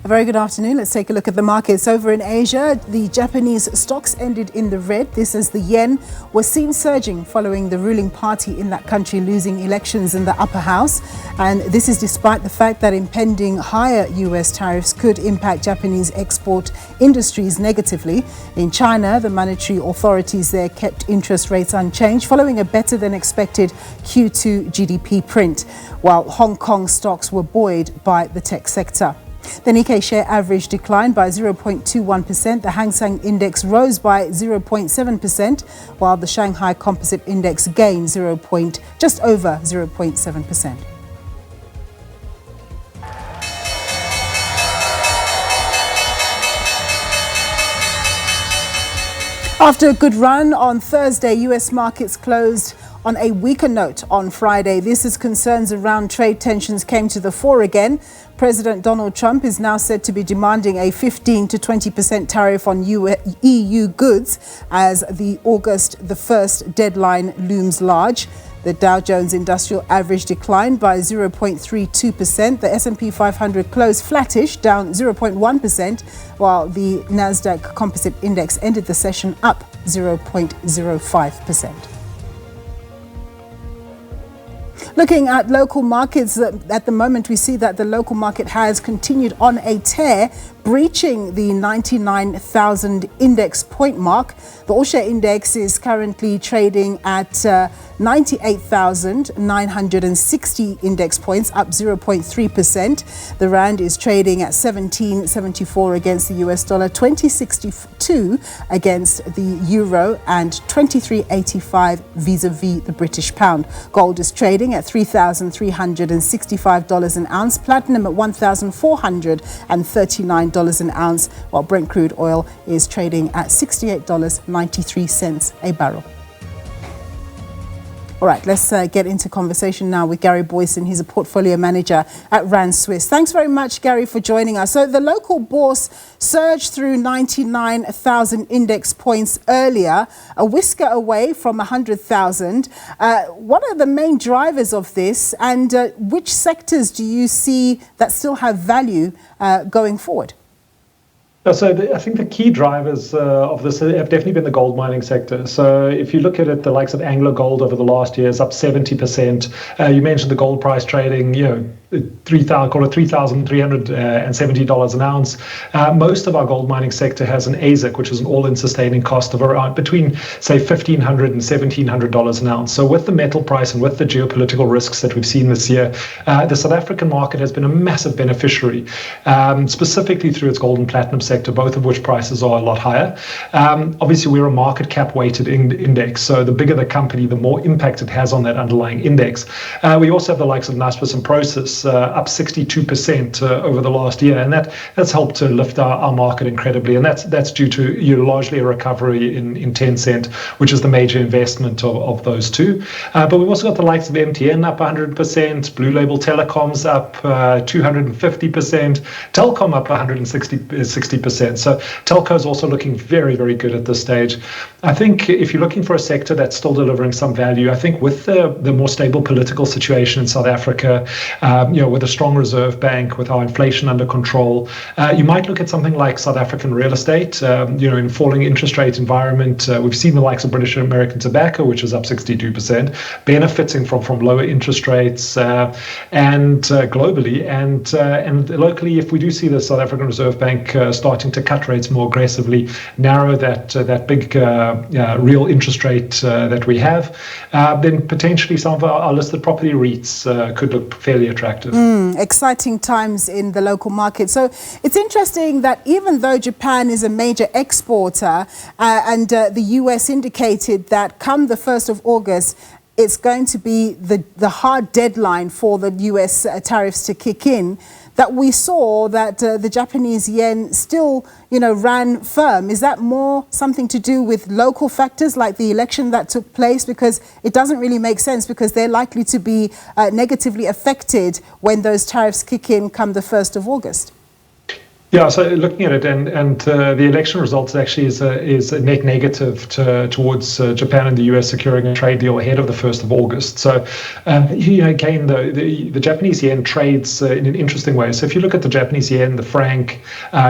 A very good afternoon. Let's take a look at the markets. Over in Asia, the Japanese stocks ended in the red. This as the yen was seen surging following the ruling party in that country losing elections in the upper house. And this is despite the fact that impending higher US tariffs could impact Japanese export industries negatively. In China, the monetary authorities there kept interest rates unchanged following a better than expected Q2 GDP print, while Hong Kong stocks were buoyed by the tech sector. The Nikkei share average declined by 0.21%. The Hang Seng Index rose by 0.7%, while the Shanghai Composite Index gained just over 0.7%. After a good run on Thursday, US markets closed on a weaker note on Friday. This as concerns around trade tensions came to the fore again. President Donald Trump is now said to be demanding a 15 to 20% tariff on EU goods as the August the 1st deadline looms large. The Dow Jones Industrial Average declined by 0.32%. The S&P 500 closed flattish, down 0.1%, while the Nasdaq Composite Index ended the session up 0.05%. Looking at local markets, at the moment we see that the local market has continued on a tear, breaching the 99,000 index point mark. The all-share index is currently trading at 98,960 index points, up 0.3%. The rand is trading at 17.74 against the US dollar, 20.62 against the euro, and 23.85 vis-a-vis the British pound. Gold is trading at $3,365 an ounce, platinum at $1,439 an ounce, while Brent crude oil is trading at $68.93 a barrel. All right, let's get into conversation now with Gary Boyson. He's a portfolio manager at Rand Swiss. Thanks very much, Gary, for joining us. So the local bourse surged through 99,000 index points earlier, a whisker away from 100,000. What are the main drivers of this, and which sectors do you see that still have value going forward? So I think the key drivers of this have definitely been the gold mining sector. So if you look at it, the likes of Anglo Gold over the last year is up 70%. You mentioned the gold price trading, $3,370 an ounce. Most of our gold mining sector has an AISC, which is an all-in sustaining cost of around between, say, $1,500 and $1,700 an ounce. So with the metal price and with the geopolitical risks that we've seen this year, the South African market has been a massive beneficiary, specifically through its gold and platinum sector, both of which prices are a lot higher. Obviously, we're a market cap weighted index, so the bigger the company, the more impact it has on that underlying index. We also have the likes of Naspers and Prosus up 62% over the last year, and that's helped to lift our market incredibly, and that's due to largely a recovery in Tencent, which is the major investment of those two. But we've also got the likes of MTN up 100%, Blue Label Telecoms up 250%, Telkom up 160%. So telco is also looking very, very good at this stage. I think if you're looking for a sector that's still delivering some value, I think with the more stable political situation in South Africa, with a strong reserve bank, with our inflation under control, you might look at something like South African real estate. In falling interest rate environment, we've seen the likes of British American Tobacco, which is up 62%, benefiting from lower interest rates, and globally and locally. If we do see the South African Reserve Bank starting to cut rates more aggressively, narrow that big real interest rate that we have, then potentially some of our listed property REITs could look fairly attractive. Exciting times in the local market. So it's interesting that even though Japan is a major exporter and the US indicated that come the 1st of August, it's going to be the hard deadline for the US tariffs to kick in, that we saw that the Japanese yen still, ran firm. Is that more something to do with local factors like the election that took place? Because it doesn't really make sense, because they're likely to be negatively affected when those tariffs kick in come the 1st of August. Yeah, so looking at it, and the election results actually is a net negative towards Japan and the US securing a trade deal ahead of the 1st of August. So, again, the Japanese yen trades in an interesting way. So if you look at the Japanese yen, the franc,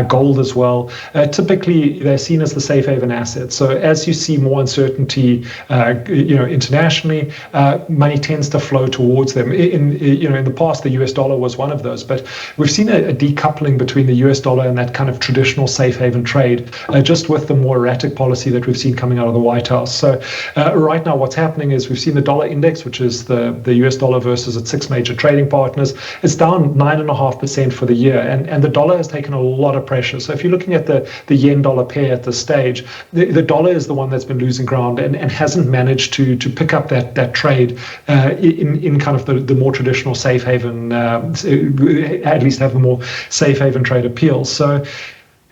gold as well, typically they're seen as the safe haven asset. So as you see more uncertainty, internationally, money tends to flow towards them. In the past, the US dollar was one of those, but we've seen a decoupling between the US dollar and that kind of traditional safe haven trade, just with the more erratic policy that we've seen coming out of the White House. So right now what's happening is we've seen the dollar index, which is the US dollar versus its 6 major trading partners, it's down 9.5% for the year. And the dollar has taken a lot of pressure. So if you're looking at the yen dollar pair at this stage, the dollar is the one that's been losing ground and hasn't managed to pick up that trade in kind of the more traditional safe haven, at least have the more safe haven trade appeal. So,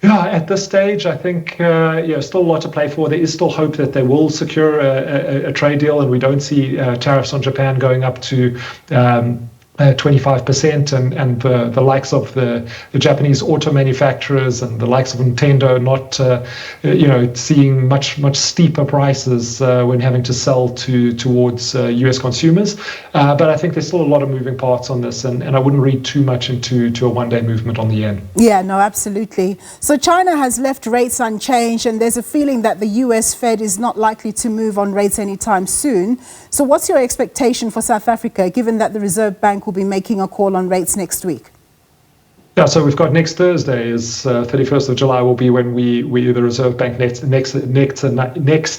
yeah, at this stage, I think still a lot to play for. There is still hope that they will secure a trade deal, and we don't see tariffs on Japan going up to 25%, and the likes of the Japanese auto manufacturers and the likes of Nintendo not seeing much steeper prices when having to sell towards US consumers. But I think there's still a lot of moving parts on this, and I wouldn't read too much into a one-day movement on the yen. Yeah, no, absolutely. So China has left rates unchanged, and there's a feeling that the US Fed is not likely to move on rates anytime soon. So what's your expectation for South Africa, given that the Reserve Bank will be making a call on rates next week? Yeah, so we've got next Thursday is 31st of July will be when the Reserve Bank next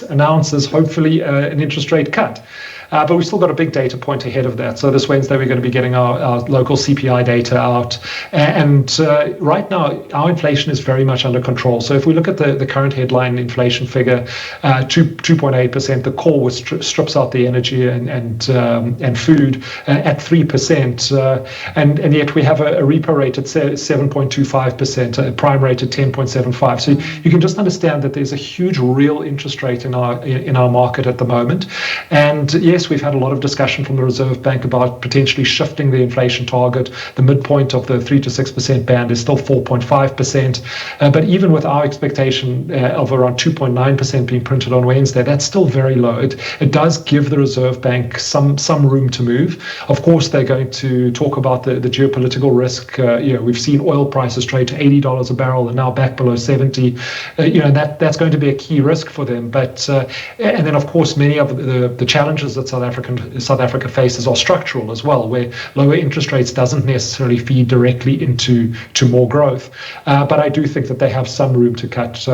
announces hopefully an interest rate cut. But we've still got a big data point ahead of that. So this Wednesday, we're going to be getting our local CPI data out. And right now, our inflation is very much under control. So if we look at the current headline inflation figure, 2.8%, the core, which strips out the energy and food, at 3%. And yet we have a repo rate at 7.25%, a prime rate at 10.75. So you can just understand that there's a huge real interest rate in our market at the moment. And yes, we've had a lot of discussion from the Reserve Bank about potentially shifting the inflation target. The midpoint of the 3 to 6% band is still 4.5%. But even with our expectation of around 2.9% being printed on Wednesday, that's still very low. It does give the Reserve Bank some room to move. Of course, they're going to talk about the geopolitical risk. We've seen oil prices trade to $80 a barrel and now back below 70. And that's going to be a key risk for them. But and then, of course, many of the challenges that South Africa faces are structural as well, where lower interest rates doesn't necessarily feed directly into more growth. But I do think that they have some room to cut.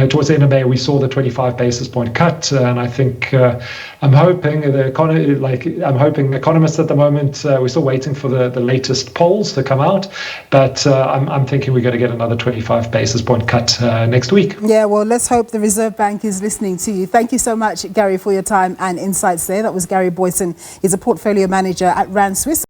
Towards the end of May, we saw the 25 basis point cut, and I think I'm hoping economists at the moment, we're still waiting for the latest polls to come out, but I'm thinking we're going to get another 25 basis point cut next week. Yeah, well, let's hope the Reserve Bank is listening to you. Thank you so much, Gary, for your time and insights there. That was Gary Boyson. He's a portfolio manager at Rand Swiss.